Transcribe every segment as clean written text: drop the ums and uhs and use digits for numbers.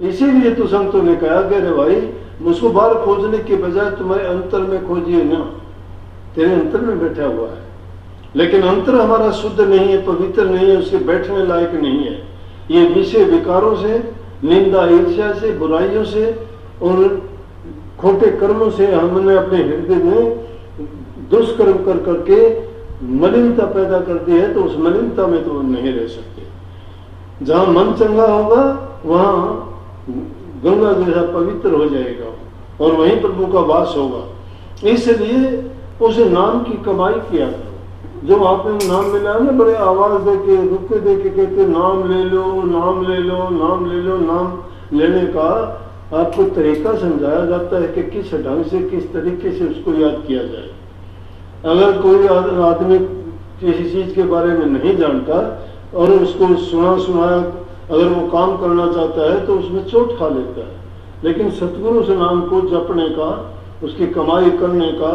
इसीलिए तो संतों ने कहा कि अरे भाई उसको बाहर खोजने के बजाय तुम्हारे अंतर में खोजिए ना, तेरे अंतर में बैठा हुआ है। लेकिन अंतर हमारा शुद्ध नहीं है, पवित्र नहीं है, उसके बैठने लायक नहीं है। ये विषय विकारों से, निंदा ईर्ष्या से, बुराइयों से और खोटे कर्मों से हमने अपने हृदय में दुष्कर्म कर करके मलिनता पैदा कर दी है। तो उस मलिनता में तो नहीं रह सकते। जहां मन चंगा होगा वहां गंगा जैसा पवित्र हो जाएगा और वहीं प्रभु का वास होगा। इसलिए उस नाम की कमाई किया करो। जो आपने नाम मिला ना, बड़े आवाज देके रुके देके कहते नाम ले लो, नाम ले लो, नाम ले लो। नाम लेने का आपको तरीका समझाया जाता है कि किस ढंग से, किस तरीके से उसको याद किया जाए। अगर कोई आदमी किसी चीज के बारे में नहीं जानता और उसको सुनाया अगर वो काम करना चाहता है तो उसमें चोट खा लेता है। लेकिन सतगुरु से नाम को जपने का, उसकी कमाई करने का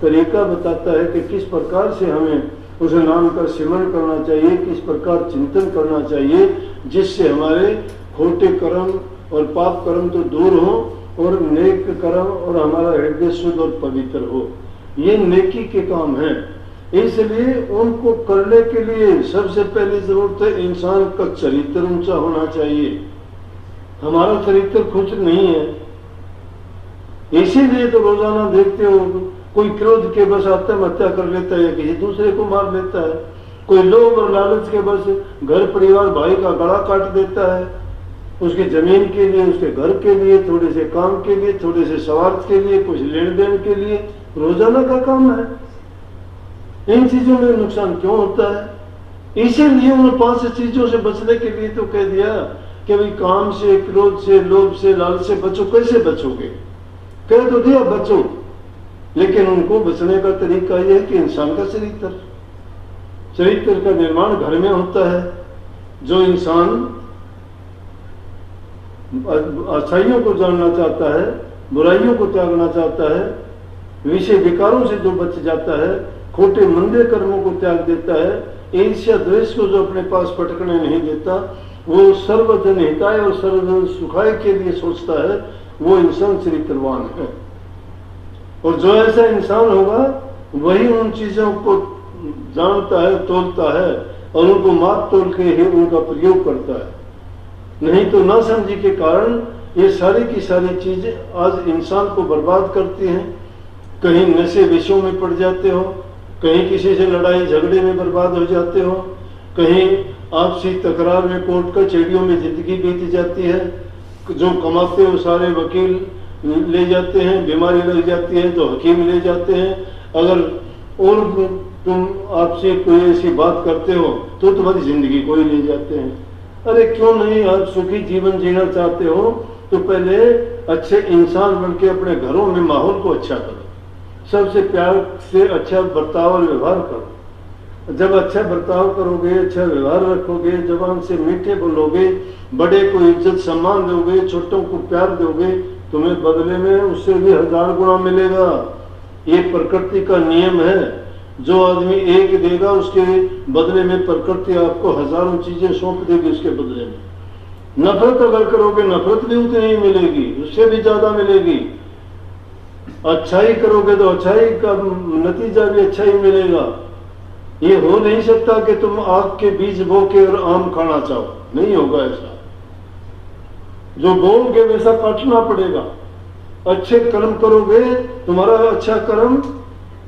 तरीका बताता है कि किस प्रकार से हमें उस नाम का सिमरण करना चाहिए, किस प्रकार चिंतन करना चाहिए, जिससे हमारे खोटे कर्म और पाप कर्म तो दूर हो और नेक कर्म और हमारा हृदय शुद्ध और पवित्र हो। ये नेकी के काम है। इसलिए उनको करने के लिए सबसे पहली जरूरत है इंसान का चरित्र ऊंचा होना चाहिए। हमारा चरित्र कुछ नहीं है। इसीलिए तो रोजाना देखते हो कोई क्रोध के बस आत्महत्या कर लेता है, किसी दूसरे को मार लेता है। कोई लोभ और लालच के बस घर परिवार भाई का गला काट देता है, उसके जमीन के लिए, उसके घर के लिए, थोड़े से काम के लिए, थोड़े से स्वार्थ के लिए, कुछ लेन देन के लिए। रोजाना का काम है। इन चीजों में नुकसान क्यों होता है? इसीलिए उन 5 चीजों से बचने के लिए तो कह दिया कि भाई काम से, क्रोध से, लोभ से, लालच से बचो। कैसे बचोगे? कह तो दिया बचो, लेकिन उनको बचने का तरीका यह है कि इंसान का चरित्र का निर्माण घर में होता है। जो इंसान अच्छाइयों को जानना चाहता है, बुराइयों को त्यागना चाहता है, विषय विकारों से जो बच जाता है, खोटे मंदे कर्मों को त्याग देता है, ईर्ष्या द्वेष को जो अपने पास पटकने नहीं देता, वो सर्वजन हिताय और सर्वजन सुखाय के लिए सोचता है, वो इंसान चरित्रवान है। और जो ऐसा इंसान होगा वही उन चीजों को जानता है, तोलता है और उनको माप तोल के ही उनका प्रयोग करता है। नहीं तो ना समझी के कारण ये सारी की सारी चीजें आज इंसान को बर्बाद करती हैं। कहीं नशे विषयों में पड़ जाते हो, कहीं किसी से लड़ाई झगड़े में बर्बाद हो जाते हो, कहीं आपसी तकरार में कोर्ट कचहरियों में जिंदगी बीत जाती है। जो कमाते हो सारे वकील ले जाते हैं, बीमारी लग जाती है तो हकीम ले जाते हैं। अगर और तुम आपसे कोई ऐसी बात करते हो तो तुम्हारी जिंदगी को ही ले जाते हैं। अरे क्यों नहीं? आप सुखी जीवन जीना चाहते हो तो पहले अच्छे इंसान बन के अपने घरों में माहौल को अच्छा करो, सबसे प्यार से अच्छा बर्ताव और व्यवहार करो। जब अच्छा बर्ताव करोगे, अच्छा व्यवहार रखोगे, जबान से मीठे बोलोगे, बड़े को इज्जत सम्मान दोगे, छोटों को प्यार दोगे, तुम्हें बदले में उससे भी 1000 गुना मिलेगा। ये प्रकृति का नियम है। जो आदमी एक देगा उसके बदले में प्रकृति आपको हजारों चीजें सौंप देगी उसके बदले में। नफरत अगर करोगे नफरत भी उतनी ही मिलेगी, उससे भी ज्यादा मिलेगी। अच्छाई करोगे तो अच्छाई का नतीजा भी अच्छा ही मिलेगा। ये हो नहीं सकता कि तुम आग के बीज बो के और आम खाना चाहो, नहीं होगा ऐसा। जो बोओगे वैसा काटना पड़ेगा। अच्छे कर्म करोगे, तुम्हारा अच्छा कर्म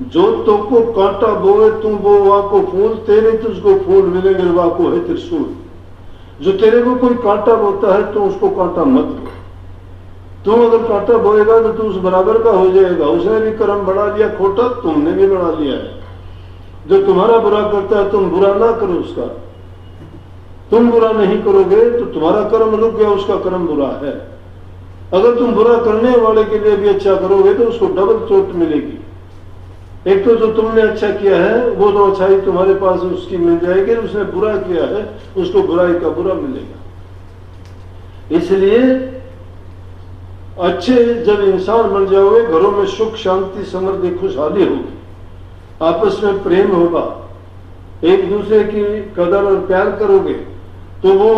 जो तो को कांटा बोए तुम बो वाको फूल, तेरे तुझको फूल मिलेंगे वाको है त्रिशूल। जो तेरे को कोई कांटा बोता है तो उसको कांटा मत बो। तुम अगर कांटा बोएगा तो तू उस बराबर का हो जाएगा। उसने भी कर्म बढ़ा लिया खोटा, तुमने भी बढ़ा लिया है। जो तुम्हारा बुरा करता है तुम बुरा ना करो उसका। तुम बुरा नहीं करोगे तो तुम्हारा कर्म रुक गया, उसका कर्म बुरा है। अगर तुम बुरा करने वाले के लिए भी अच्छा करोगे तो उसको डबल चोट मिलेगी। एक तो जो तुमने अच्छा किया है वो तो अच्छाई तुम्हारे पास उसकी मिल जाएगी, उसने बुरा किया है उसको बुराई का बुरा मिलेगा। इसलिए अच्छे जब इंसान बन जाओगे, घरों में सुख शांति समृद्धि खुशहाली होगी, आपस में प्रेम होगा, एक दूसरे की कदर और प्यार करोगे तो वो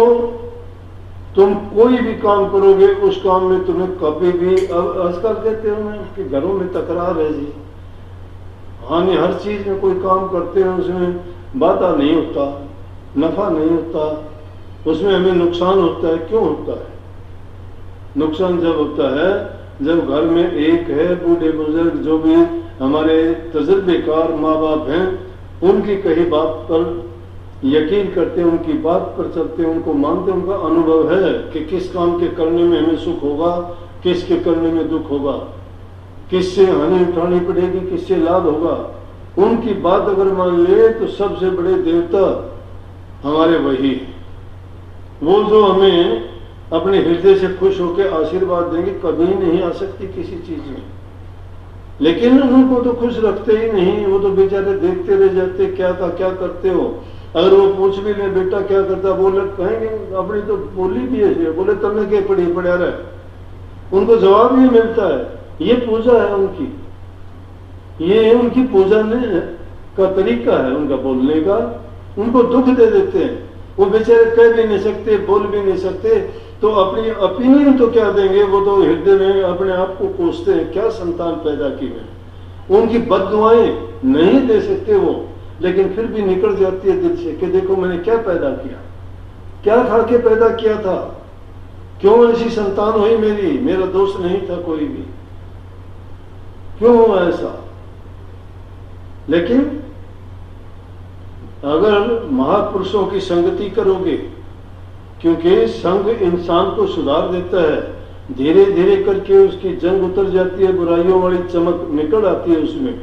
तुम कोई भी काम करोगे उस काम में तुम्हें कभी भी, अब आजकल कहते हो ना कि घरों में तकरार है जी, हाँ नहीं, हर चीज में कोई काम करते हैं उसमें बाधा नहीं होता, नफा नहीं होता, उसमें हमें नुकसान होता है। क्यों होता है नुकसान? जब होता है जब घर में एक है बूढ़े बुजुर्ग जो भी हमारे तजुर्बेकार माँ बाप हैं, उनकी कही बात पर यकीन करते हैं, उनकी बात पर चलते हैं, उनको मानते हैं, उनका अनुभव है कि किस काम के करने में हमें सुख होगा, किसके करने में दुख होगा, किससे हानि उठानी पड़ेगी, किससे लाभ होगा। उनकी बात अगर मान ले तो सबसे बड़े देवता हमारे वही हैं। वो जो हमें अपने हृदय से खुश होकर आशीर्वाद देंगे, कभी नहीं आ सकती किसी चीज में, लेकिन उनको तो खुश रखते ही नहीं। वो तो बेचारे देखते रह जाते, क्या था, क्या करते हो। अगर वो पूछ भी ले बेटा क्या करता, बोले कहेंगे अपनी तो बोली भी है, बोले तब क्या पढ़ी पड़ा रहे, उनको जवाब ही मिलता है। ये पूजा है उनकी, ये उनकी पूजा का तरीका है उनका बोलने का। उनको दुख दे देते हैं, वो बेचारे कह भी नहीं सकते, बोल भी नहीं सकते, तो अपनी ओपिनियन तो क्या देंगे, वो तो हृदय में अपने आप को कोसते हैं, क्या संतान पैदा की है। उनकी बद्दुआएं नहीं दे सकते वो, लेकिन फिर भी निकल जाती है दिल से कि देखो मैंने क्या पैदा किया, क्या खा के पैदा किया था, क्यों ऐसी संतान हुई मेरी, मेरा दोस्त नहीं था कोई भी, क्यों हुआ ऐसा। लेकिन अगर महापुरुषों की संगति करोगे, क्योंकि संग इंसान को सुधार देता है, धीरे धीरे करके उसकी जंग उतर जाती है, बुराइयों वाली चमक निकल आती है उसमें।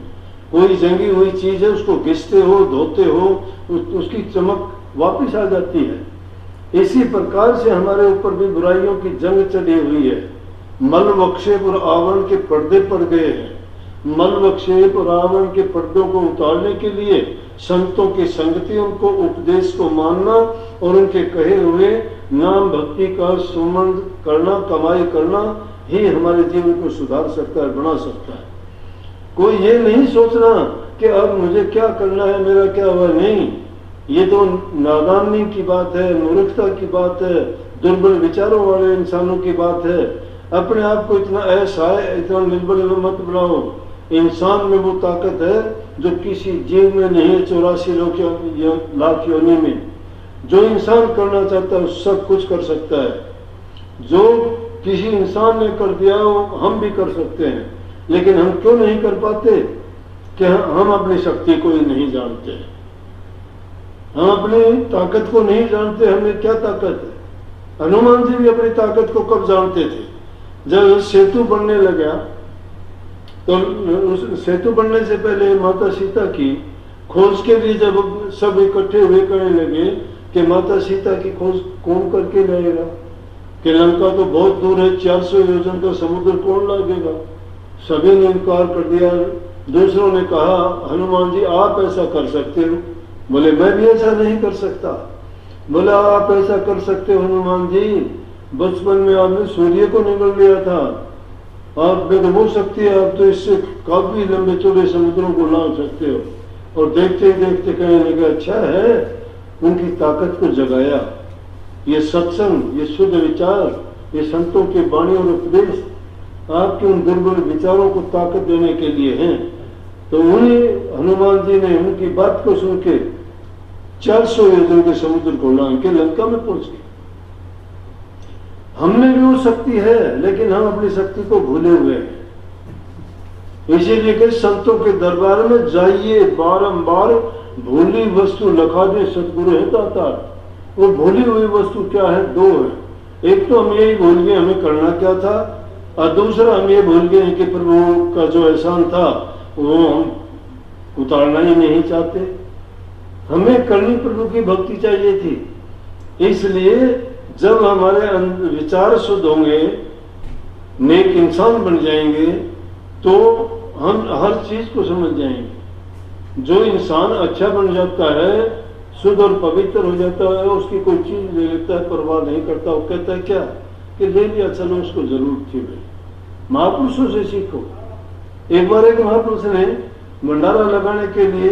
कोई जंगी हुई चीज है उसको घिसते हो, धोते हो, उसकी चमक वापस आ जाती है। इसी प्रकार से हमारे ऊपर भी बुराइयों की जंग चढ़ी हुई है। मल वक्षेप और आवरण के पर्दे पड़ गए हैं। मल वक्षेप और आवरण के पर्दों को उतारने के लिए संतों की संगति, उनको उपदेश को मानना और उनके कहे हुए नाम भक्ति का सुमन करना, कमाई करना ही हमारे जीवन को सुधार सकता है, बना सकता है। कोई ये नहीं सोचना कि अब मुझे क्या करना है, मेरा क्या हुआ, नहीं। ये तो नादानी की बात है, मूर्खता की बात है, दुर्बल विचारों वाले इंसानों की बात है। अपने आप को इतना ऐसा है, इतना निर्बल मत बनाओ। इंसान में वो ताकत है जो किसी जीव में नहीं है, 84 लाख योनि में। जो इंसान करना चाहता है सब कुछ कर सकता है। जो किसी इंसान ने कर दिया वो हम भी कर सकते हैं, लेकिन हम क्यों नहीं कर पाते कि हम अपनी शक्ति को ही नहीं जानते, हम अपनी ताकत को नहीं जानते। हमें क्या ताकत है? हनुमान जी भी अपनी ताकत को कब जानते थे? जब सेतु बनने लगा, तो उस सेतु बनने से पहले माता सीता की खोज के लिए जब सब इकट्ठे हुए कहने लगे कि माता सीता की खोज कौन करके लाएगा, कि लंका तो बहुत दूर है, 400 योजन का समुद्र कौन लागेगा। सभी ने इनकार कर दिया। दूसरों ने कहा हनुमान जी आप ऐसा कर सकते हो। बोले मैं भी ऐसा नहीं कर सकता। बोला आप ऐसा कर सकते हो हनुमान जी, बचपन में आपने सूर्य को निकल लिया था, आप में तो हो सकती है, आप तो इससे काफी लंबे चौड़े समुद्रों को लांघ सकते हो। और देखते ही देखते कहने लगे अच्छा है, उनकी ताकत को जगाया। ये सत्संग, ये शुद्ध विचार, ये संतों की वाणी और उपदेश आपके उन दुर्बल विचारों को ताकत देने के लिए हैं। तो उन्हीं हनुमान जी ने उनकी बात को सुन के 400 योजन के समुद्र को लांघ के लंका में पहुंच गए। हमने भी वो शक्ति है, लेकिन हम अपनी शक्ति को भूले हुए हैं। इसीलिए कि संतों के दरबार में जाइए बारंबार, भूली वस्तु लखा दे सतगुरु है दातार। वो भूली हुई वस्तु क्या है? दो है। एक तो हम यही भूल गए हमें करना क्या था, और दूसरा हम ये भूल गए कि प्रभु का जो एहसान था वो हम उतारना ही नहीं चाहते। हमें करनी प्रभु की भक्ति चाहिए थी। इसलिए जब हमारे विचार शुद्ध होंगे, नेक इंसान बन जाएंगे, तो हम हर चीज को समझ जाएंगे। जो इंसान अच्छा बन जाता है, शुद्ध और पवित्र हो जाता है, उसकी कोई चीज ले लेता है, परवाह नहीं करता। वो कहता है क्या कि ले लिया, चलो उसको जरूरत थी भाई। महापुरुषों से सीखो। एक बार एक महापुरुष ने भंडारा लगाने के लिए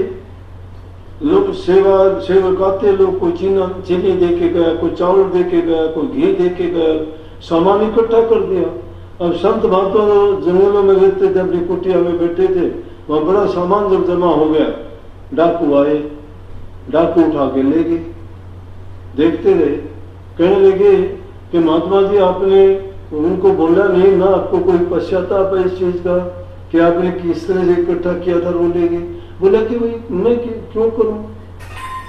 लोग सेवक आते, लोग कोई चीनी दे के गया, कोई चावल दे के गया, कोई घी दे के गया, सामान इकट्ठा कर दिया। अब संत महात्मा जंगलों में रहते थे, अपनी कुटिया में बैठे थे, वहां बड़ा सामान जब जमा हो गया, डाकू आए, डाकू उठा के ले गए। देखते रहे, कहने लगे कि महात्मा जी आपने उनको बोला नहीं ना, आपको कोई पश्चाताप है इस चीज का कि आपने किस तरह से इकट्ठा किया था, रो ले गए। बोला कि भाई मैं क्यों करूं,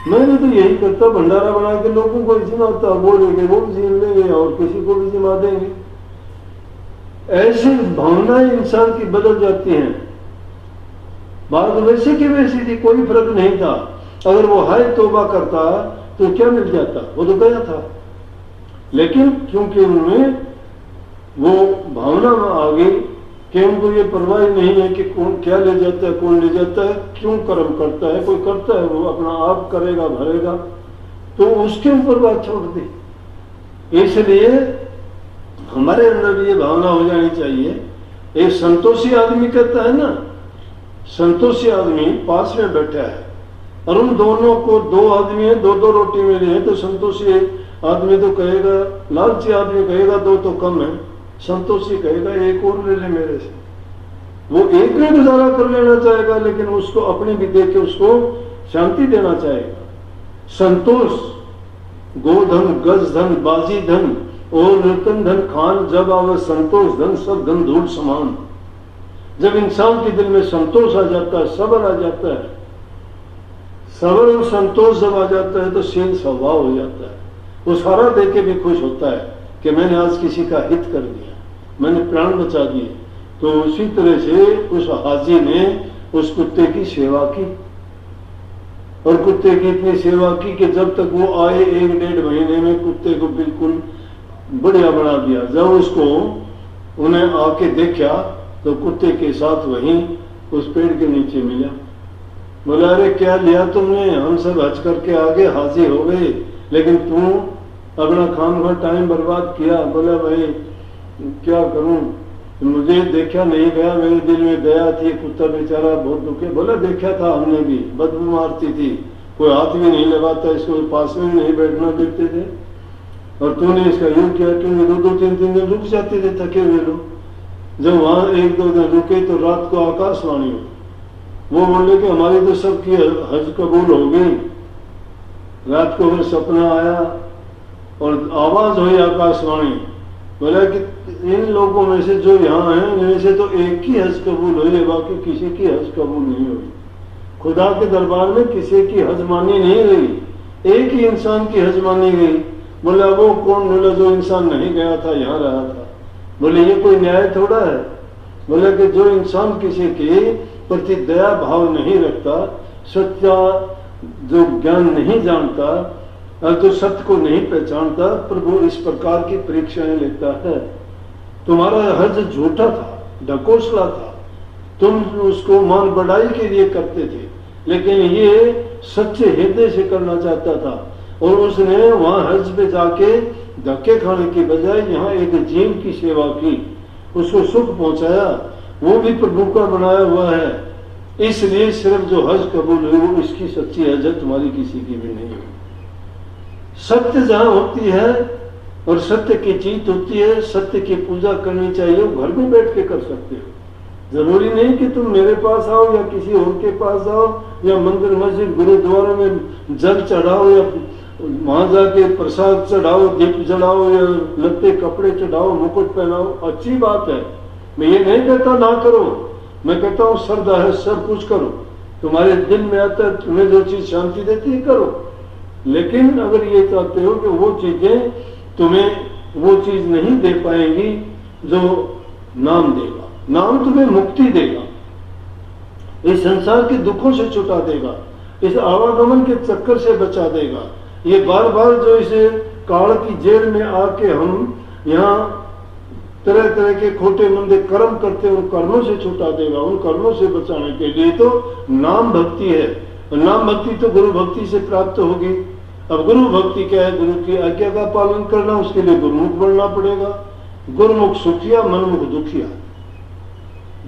मैंने तो यही करता, भंडारा बना के लोगों को जिमाता, वो लेंगे वो भी जिम लेंगे और किसी को भी जिमा देंगे। ऐसी भावनाएं इंसान की बदल जाती हैं। बात वैसे की वैसी थी, कोई फर्क नहीं था। अगर वो हाय तौबा करता तो क्या मिल जाता, वो तो गया था। लेकिन क्योंकि उनमें वो भावना में आ गई कि उनको ये परवाह नहीं है कि कौन क्या ले जाता है, कौन ले जाता है, क्यों कर्म करता है, कोई करता है वो अपना आप करेगा भरेगा, तो उसके ऊपर बात छोड़ दी। इसलिए हमारे अंदर भी ये भावना हो जानी चाहिए। एक संतोषी आदमी कहता है ना, संतोषी आदमी पास में बैठा है और उन दोनों को, दो आदमी है, दो दो रोटी मिली है, तो संतोषी आदमी तो कहेगा, लालची आदमी कहेगा दो तो कम है, संतोषी कहेगा एक और ले ले मेरे से। वो एक में गुजारा कर लेना चाहेगा, लेकिन उसको अपनी भी देख के उसको शांति देना चाहेगा। संतोष गोधन, गज धन, बाजी धन और रतन धन खान, जब आवे संतोष धन सब धन धूल समान। जब इंसान के दिल में संतोष आ जाता है, सब्र आ जाता है, सब्र और संतोष जब आ जाता है तो शील स्वभाव हो जाता है। वो सारा देख के भी खुश होता है कि मैंने आज किसी का हित कर दिया, मैंने प्राण बचा दिए। तो उसी तरह से उस हाजी ने उस कुत्ते की सेवा की, और कुत्ते की इतनी सेवा की कि जब तक वो आए 1-1.5 महीने में कुत्ते को बिल्कुल बढ़िया बना दिया। जब उसको उन्हें आके देखा तो कुत्ते के साथ वहीं उस पेड़ के नीचे मिला। बोला अरे क्या लिया तुमने, हम सब हज करके आगे हाजिर हो गए, लेकिन तू अपना खामखा टाइम बर्बाद किया। बोला भाई क्या करूं, मुझे देखा नहीं गया, मेरे दिल में दया थी, कुत्ता बेचारा बहुत दुखे। बोला देखा था हमने भी, बदबू मारती थी, कोई हाथ भी नहीं लगाता, इसको पास में नहीं बैठना देते थे, और तूने इसका यूं किया। क्योंकि 2-3 दिन रुक जाते थे थके हुए लोग। जब वहां 1-2 दिन रुके तो रात को आकाशवाणी हो, वो बोले कि हमारी तो सबकी हज कबूल हो गई। रात को फिर सपना आया और आवाज हुई आकाशवाणी, बोला कि इन लोगों में से जो यहाँ हैं इनमें से तो एक की हज कबूल हुई है, बाकी किसी की हज कबूल नहीं हुई। खुदा के दरबार में किसी की हज मानी नहीं गई, एक ही इंसान की हज मानी गई। बोला वो कौन? बोला जो इंसान नहीं गया था, यहाँ रहा था। बोले ये कोई न्याय थोड़ा है। बोला कि जो इंसान किसी के प्रति दया भाव नहीं रखता, सत्या जो ज्ञान नहीं जानता और जो सत्य को नहीं पहचानता, प्रभु इस प्रकार की परीक्षाएं लेता है। तुम्हारा हज झूठा था, ढकोसला था, तुम उसको मान बढ़ाई के लिए करते थे, लेकिन ये सच्चे हृदय से करना चाहता था। और उसने वहां हज पे जाके धक्के खाने की बजाय यहाँ एक जीव की सेवा की, उसको सुख पहुंचाया, वो भी प्रभु का बनाया हुआ है। इसलिए सिर्फ जो हज कबूल हुई वो इसकी सच्ची हज है, तुम्हारी किसी की भी नहीं हुई। सत्य जहां होती है और सत्य की जीत होती है, सत्य की पूजा करनी चाहिए, वो घर में बैठ के कर सकते हो। जरूरी नहीं कि तुम मेरे पास आओ या किसी और के पास आओ या मंदिर मस्जिद गुरुद्वारा में जल चढ़ाओ या वहां जाके प्रसाद चढ़ाओ, दीप जलाओ या लत्ते कपड़े चढ़ाओ, मुकुट पहनाओ, अच्छी बात है। मैं ये नहीं कहता ना करो, मैं कहता हूँ श्रद्धा है सब कुछ करो, तुम्हारे दिल में आता है, तुम्हें जो चीज शांति देती है करो। लेकिन अगर ये चाहते हो कि वो चीजें तुम्हें वो चीज नहीं दे पाएंगी जो नाम देगा, नाम तुम्हें मुक्ति देगा, इस संसार के दुखों से छुटा देगा, इस आवागमन के चक्कर से बचा देगा। ये बार बार जो इसे काल की जेल में आके हम यहाँ तरह तरह के खोटे मंदे कर्म करते हैं, उन कर्मों से छुटा देगा। उन कर्मों से बचाने के लिए तो नाम भक्ति है, और नाम भक्ति तो गुरु भक्ति से प्राप्त होगी। अब गुरु भक्ति क्या है? गुरु की आज्ञा का पालन करना, उसके लिए गुरुमुख बनना पड़ेगा। गुरुमुख सुखिया, मनमुख दुखिया।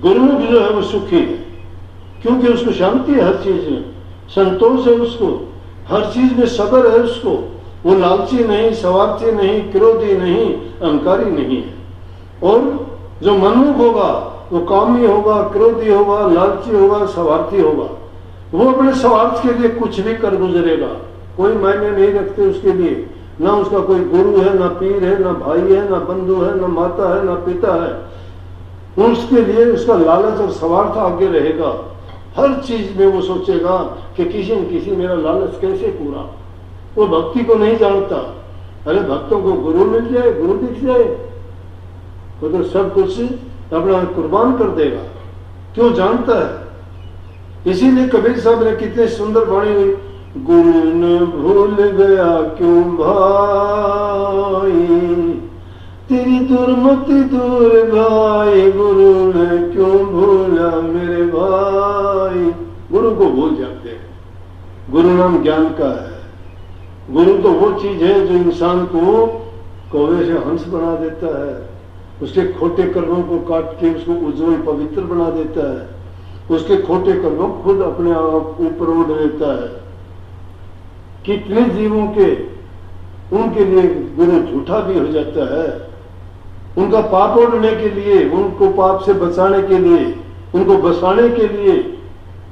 गुरुमुख जो है वो सुखी है, क्योंकि उसको शांति है हर चीज में। संतोष है उसको, हर चीज में सब्र है उसको, वो लालची नहीं, स्वार्थी नहीं, क्रोधी नहीं, अहंकारी नहीं है। और जो मनुष्य होगा वो कामी होगा, क्रोधी होगा, लालची होगा, स्वार्थी होगा, वो अपने स्वार्थ के लिए कुछ भी कर गुजरेगा, कोई मायने नहीं रखते उसके लिए, ना उसका कोई गुरु है, ना पीर है, ना भाई है, ना बंधु है, ना माता है, ना पिता है। उसके लिए उसका लालच और स्वार्थ आगे रहेगा। हर चीज में वो सोचेगा कि किसी न किसी मेरा लालच कैसे पूरा। वो भक्ति को नहीं जानता। अरे भक्तों को गुरु मिल जाए, गुरु दिख जाए, वो तो सब कुछ अपना कुर्बान कर देगा। क्यों जानता है। इसीलिए कबीर साहब ने कितने सुंदर वाणी हुई, गुरु ने भूल गया क्यों भाई, तेरी दुर्मति दूर भाई, गुरु ने क्यों भूला मेरे भाई। गुरु को भूल जाते हैं। गुरु नाम ज्ञान का है। गुरु तो वो चीज है जो इंसान को कौवे से हंस बना देता है, उसके खोटे कर्मों को काट के उसको उज्जवल पवित्र बना देता है, उसके खोटे कर्मों खुद अपने आप ऊपर उड़ लेता है। कितने जीवों के उनके लिए गुरु झूठा भी हो जाता है। उनका पाप उड़ने के लिए, उनको पाप से बचाने के लिए, उनको बसाने के लिए,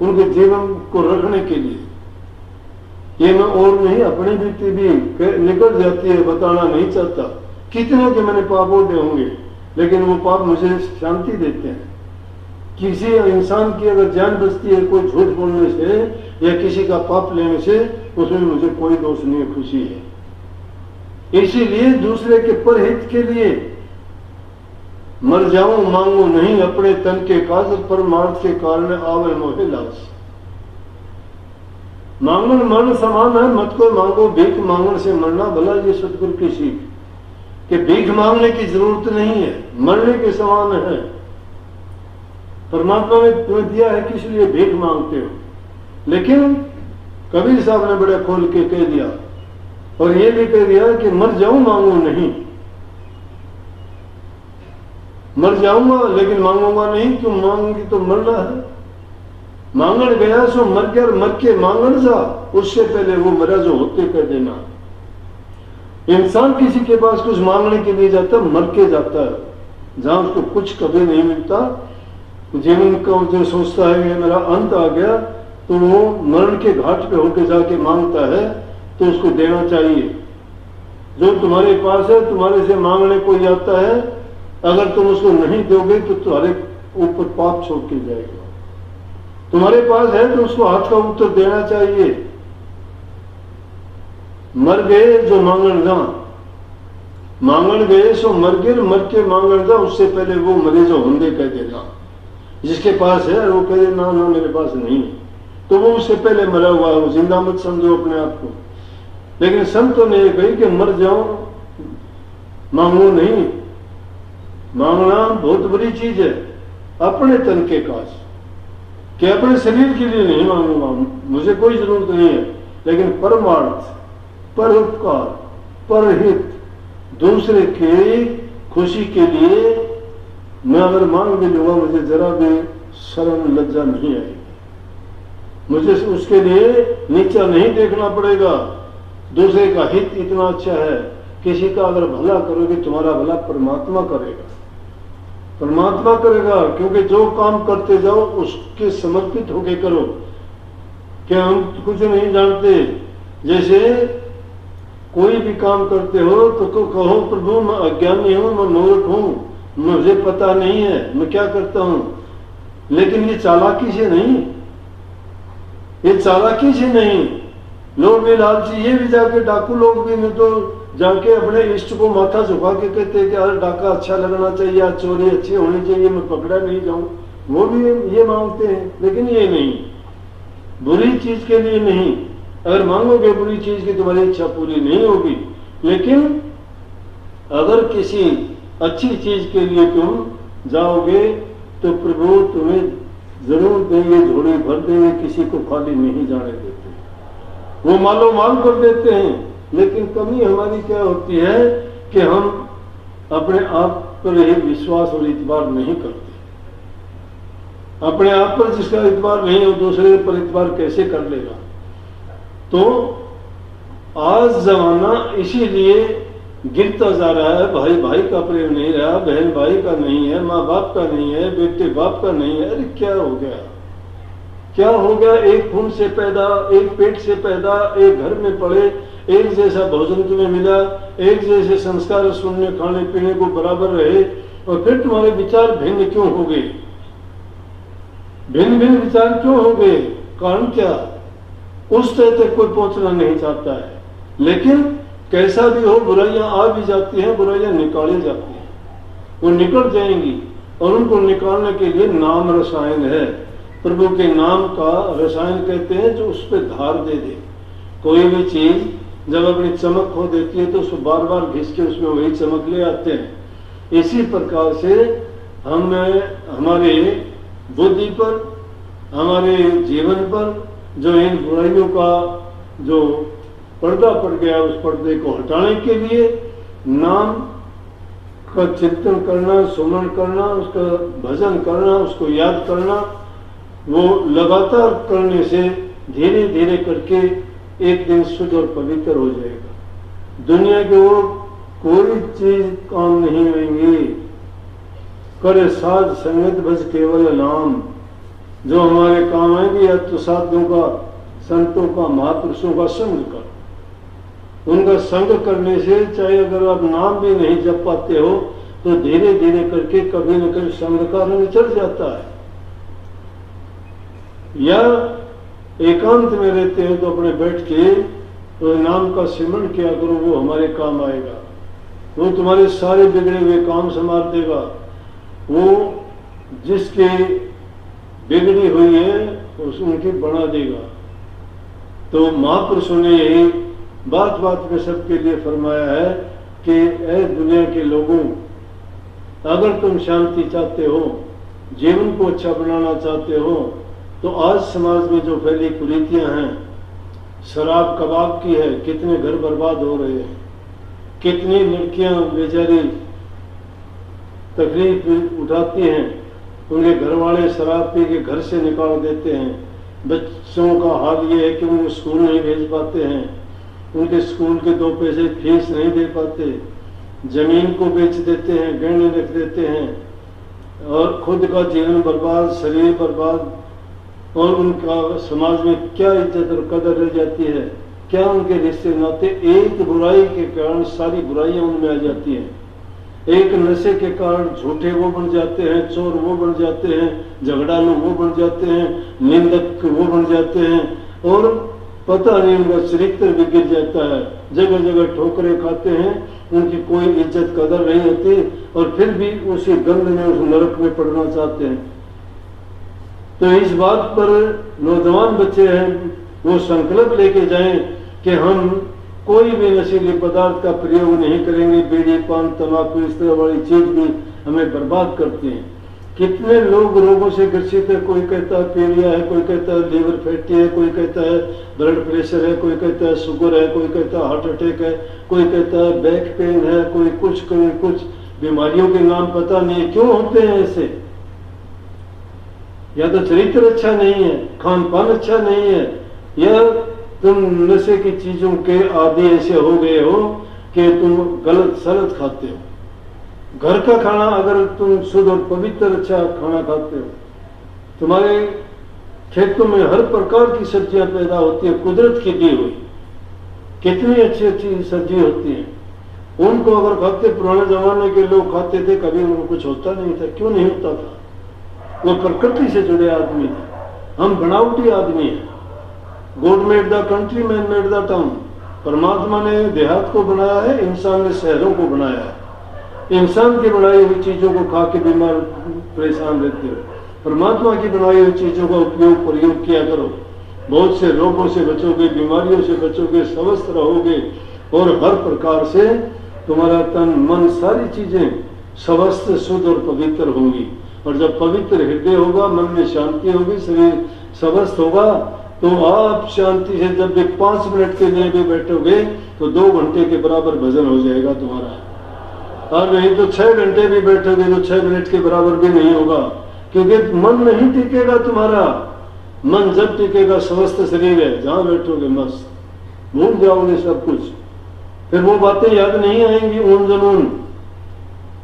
उनके जीवन को रखने के लिए। ये मैं और नहीं, अपनी बीती भी निकल जाती है, बताना नहीं चाहता। कितने के मैंने पाप उड़े होंगे, लेकिन वो पाप मुझे शांति देते हैं। किसी इंसान की अगर जान बचती है कोई झूठ बोलने से या किसी का पाप लेने से, उसमें मुझे कोई दोष नहीं है, खुशी है। इसीलिए दूसरे के परहित के लिए मर जाऊं मांगू नहीं, अपने तन के काज परमार्थ के कारण आवे मोहे लालच। मांगन मरण समान है, मत को मांगो भीख मांगने से मरना भला। ये सतगुरु की सीख कि भीख मांगने की जरूरत नहीं है, मरने के समान है। परमात्मा ने तुम्हें दिया है, किस लिए भीख मांगते हो। लेकिन कबीर साहब ने बड़ा खोल के कह दिया, और ये भी कह दिया कि मर जाऊं मांगू नहीं। मर जाऊंगा लेकिन मांगूंगा नहीं, क्यों मांगूंगी तो मरना है। मांगण गया सो मर गया, मर के मांगण जा, उससे पहले वो मरा जो होते कह देना। इंसान किसी के पास कुछ मांगने के लिए जाता है, मर के जाता है। जहां उसको कुछ कभी नहीं मिलता, जीवन का जो सोचता है कि मेरा अंत आ गया, तो वो मरण के घाट पे होके जाके मांगता है, तो उसको देना चाहिए। जो तुम्हारे पास है, तुम्हारे से मांगने कोई आता है, अगर तुम उसको नहीं दोगे तो तुम्हारे ऊपर पाप छोड़ के जाएगा। तुम्हारे पास है तो उसको हाथ का उत्तर देना चाहिए। मर गए जो मांगण जा, मांगण गए सो मर गए, मर के मांगण जा, उससे पहले वो मरे जो होंगे कह देगा। जिसके पास है वो कहे ना ना मेरे पास नहीं है, तो वो उससे पहले मरा हुआ है, वो जिंदा मत समझो अपने आप को। लेकिन संतों ने कही कि मर जाओ मांगो नहीं। मांगना बहुत बुरी चीज है। अपने तन के काज, कि अपने शरीर के लिए नहीं मांगूंगा, मुझे कोई जरूरत नहीं है, लेकिन परमार्थ, परोपकार, परहित, दूसरे की खुशी के लिए मैं अगर मांग भी लूंगा, मुझे जरा भी शर्म लज्जा नहीं आएगी। मुझे उसके लिए नीचा नहीं देखना पड़ेगा। दूसरे का हित इतना अच्छा है, किसी का अगर भला करोगे तुम्हारा भला परमात्मा करेगा, परमात्मा करेगा। क्योंकि जो काम करते जाओ उसके समर्पित होके करो। क्या हम कुछ नहीं जानते, जैसे कोई भी काम करते हो तो कहो प्रभु मैं अज्ञानी हूं, मैं मूर्ख हूं, मुझे पता नहीं है मैं क्या करता हूं। लेकिन ये चालाकी से नहीं, ये चालाकी से नहीं। लोग भी लालची, ये भी जाके डाकू लोग भी नहीं तो जाके अपने इष्ट को माथा झुका के कहते हैं कि यार डाका अच्छा लगना चाहिए, आज चोरी अच्छी होनी चाहिए, मैं पकड़ा नहीं जाऊं। वो भी ये मांगते हैं, लेकिन ये नहीं, बुरी चीज के लिए नहीं। अगर मांगोगे बुरी चीज की तुम्हारी इच्छा पूरी नहीं होगी। लेकिन अगर किसी अच्छी चीज के लिए तुम जाओगे तो प्रभु तुम्हें जरूर देंगे, झोली भर देंगे, किसी को खाली नहीं जाने देते। वो मालो माल कर देते हैं। लेकिन कमी हमारी क्या होती है कि हम अपने आप पर ही विश्वास और इतबार नहीं करते। अपने आप पर जिसका इतबार नहीं हो दूसरे पर इतबार कैसे कर लेगा। तो आज जमाना इसीलिए गिरता जा रहा है। भाई भाई का प्रेम नहीं रहा, बहन भाई का नहीं है, माँ बाप का नहीं है, बेटे बाप का नहीं है। अरे क्या हो गया, क्या हो गया? एक खून से पैदा, एक पेट से पैदा, एक घर में पड़े, एक जैसा भोजन तुम्हें मिला, एक जैसे संस्कार सुनने खाने पीने को बराबर रहे, और फिर तुम्हारे विचार भिन्न क्यों हो गए? भिन्न भिन्न विचार क्यों हो गए? कारण क्या? उस तय तक कोई पहुंचना नहीं चाहता है। लेकिन कैसा भी हो, बुराइयां आ भी जाती हैं, बुराइयां निकाली जाती हैं, वो निकल जाएंगी। और उनको निकालने के लिए नाम रसायन है। प्रभु के नाम का रसायन कहते हैं जो उस पर धार दे दे। कोई भी चीज जब अपनी चमक खो देती है तो उसको बार बार घिस के उसमें वही चमक ले आते हैं। इसी प्रकार से हम हमारे बुद्धि पर, हमारे जीवन पर जो इन बुराइयों का जो पर्दा पड़ गया, उस पर्दे को हटाने के लिए नाम का चिंतन करना, सुमन करना, उसका भजन करना, उसको याद करना, वो लगातार करने से धीरे धीरे करके एक दिन शुद्ध और पवित्र हो जाएगा। दुनिया के वो कोई चीज काम नहीं आएंगी। करे साध संगत भज केवल नाम, जो हमारे काम आएंगे या तो साधुओं का, संतों का, महापुरुषों का संग कर। उनका संग करने से चाहे अगर आप नाम भी नहीं जप पाते हो तो धीरे धीरे करके कभी न कभी संग का रंग चढ़ जाता है। या एकांत में रहते हो तो अपने बैठ के तो नाम का सिमरण किया करो, वो हमारे काम आएगा। वो तुम्हारे सारे बिगड़े हुए काम संभाल देगा। वो जिसके बिगड़ी हुई है उनकी बना देगा। तो महापुरुषों ने यही बात बात में सबके लिए फरमाया है कि ऐ दुनिया के लोगों, अगर तुम शांति चाहते हो, जीवन को अच्छा बनाना चाहते हो, तो आज समाज में जो फैली कुरीतियां हैं, शराब कबाब की है, कितने घर बर्बाद हो रहे हैं, कितनी लड़कियां बेचारी तकलीफ उठाती हैं, उनके घर वाले शराब पी के घर से निकाल देते हैं। बच्चों का हाल ये है कि उनको स्कूल नहीं भेज पाते हैं, उनके स्कूल के 2 पैसे फीस नहीं दे पाते, जमीन को बेच देते हैं, गहने रख देते हैं, और खुद का जीवन बर्बाद, शरीर बर्बाद, और उनका समाज में क्या इज्जत और कदर रह जाती है, क्या उनके रिश्ते नाते। एक बुराई के कारण सारी बुराइयां उनमें आ जाती हैं। एक नशे के कारण झूठे वो बन जाते हैं, चोर वो बन जाते हैं, झगड़ालू वो बन जाते हैं, निंदक वो बन जाते हैं, और पता नहीं उनका चरित्र भी गिर जाता है। जगह जगह ठोकरें खाते हैं, उनकी कोई इज्जत कदर नहीं होती, और फिर भी उसी गंध में, उस नरक में पड़ना चाहते हैं। तो इस बात पर नौजवान बच्चे हैं वो संकल्प लेके जाएं कि हम कोई भी नशीले पदार्थ का प्रयोग नहीं करेंगे। बीड़ी, पान, तंबाकू, इस तरह वाली चीज भी हमें बर्बाद करती हैं। कितने लोग रोगों से ग्रसित है, कोई कहता है पीलिया है, कोई कहता है लीवर फैटी है, कोई कहता है ब्लड प्रेशर है, कोई कहता है शुगर है, कोई कहता है हार्ट अटैक है, कोई कहता है बैक पेन है, कोई कुछ बीमारियों के नाम पता नहीं। क्यों होते हैं ऐसे? या तो चरित्र अच्छा नहीं है, खान पान अच्छा नहीं है, या तुम नशे की चीजों के आदि ऐसे हो गए हो कि तुम गलत सलत खाते हो। घर का खाना अगर तुम शुद्ध और पवित्र अच्छा खाना खाते हो, तुम्हारे खेतों में हर प्रकार की सब्जियां पैदा होती है, कुदरत की दी हुई, कितनी अच्छी अच्छी सब्जी होती है। उनको अगर खाते, पुराने जमाने के लोग खाते थे, कभी उनको कुछ होता नहीं था। क्यों नहीं होता था? वो प्रकृति से जुड़े आदमी थे। हम बनावटी आदमी हैं। God made the country, man made the town. परमात्मा ने देहात को बनाया है, इंसान ने शहरों को बनाया है। इंसान की बनाई हुई चीजों को खा के बीमार परेशान रहते हो। परमात्मा की बनाई हुई चीजों का उपयोग प्रयोग किया करो, बहुत से रोगों से बचोगे, बीमारियों से बचोगे, स्वस्थ रहोगे, और हर प्रकार से तुम्हारा तन मन सारी चीजें स्वस्थ, शुद्ध और पवित्र होंगी। और जब पवित्र हृदय होगा, मन में शांति होगी, शरीर स्वस्थ होगा, तो आप शांति से जब भी 5 मिनट के लिए भी बैठोगे तो 2 घंटे के बराबर भजन हो जाएगा तुम्हारा। और नहीं तो 6 घंटे भी बैठोगे तो 6 मिनट के बराबर भी नहीं होगा। क्योंकि मन नहीं टिकेगा तुम्हारा। मन जब टिकेगा स्वस्थ शरीर है, जहां बैठोगे मस्त, भूल जाओगे सब कुछ। फिर वो बातें याद नहीं आएंगी ऊन जनून,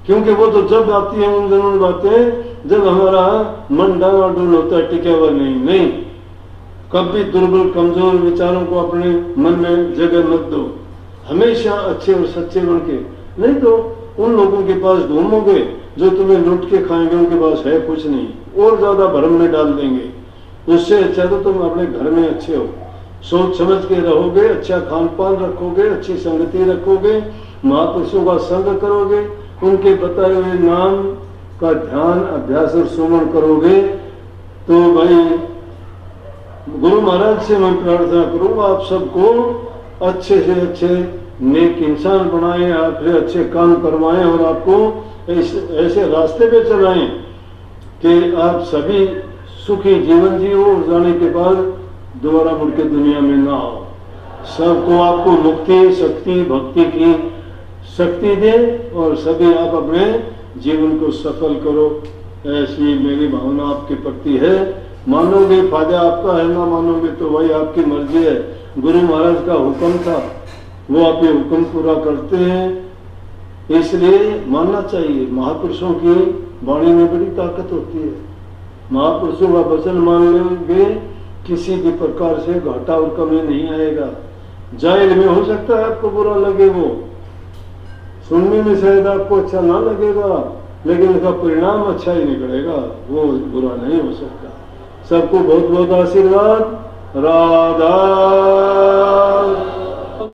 क्योंकि वो तो जब आती है ऊन जनून बातें जब हमारा मन डावाडोल होता है, टिका हुआ नहीं। कभी दुर्बल कमजोर विचारों को अपने मन में जगह मत दो, हमेशा अच्छे और सच्चे बन के। नहीं तो उन लोगों के पास घूमोगे जो तुम्हें लूट के खाएंगे, उनके पास है कुछ नहीं, और ज्यादा भ्रम में डाल देंगे। उससे अच्छा तो तुम अपने घर में अच्छे हो, सोच समझ के रहोगे, अच्छा खान पान रखोगे, अच्छी संगति रखोगे, महापुरुषों का संग करोगे, उनके बताए हुए नाम का ध्यान अभ्यास और सुमन करोगे। तो भाई गुरु महाराज से मैं प्रार्थना करूंगा आप सबको अच्छे से अच्छे नेक इंसान बनाएं, आपसे अच्छे काम करवाएं और आपको ऐसे रास्ते पे चलाएं कि आप सभी सुखी जीवन जियो और जाने के बाद दोबारा मुड़ के दुनिया में ना आओ। सबको आपको मुक्ति शक्ति भक्ति की शक्ति दे और सभी आप अपने जीवन को सफल करो, ऐसी मेरी भावना आपके प्रति है। मानोगे फायदा आपका है, ना मानोगे तो वही आपकी मर्जी है। गुरु महाराज का हुक्म था, वो आप ये हुक्म पूरा करते हैं, इसलिए मानना चाहिए। महापुरुषों की वाणी में बड़ी ताकत होती है। महापुरुषों का वचन मान लेंगे, किसी भी प्रकार से घाटा और कमी नहीं आएगा। जाहिर में हो सकता है आपको बुरा लगे, वो सुनने में शायद आपको अच्छा ना लगेगा, लेकिन उसका परिणाम अच्छा ही निकलेगा, वो बुरा नहीं हो सकता। सबको बहुत बहुत आशीर्वाद। राधा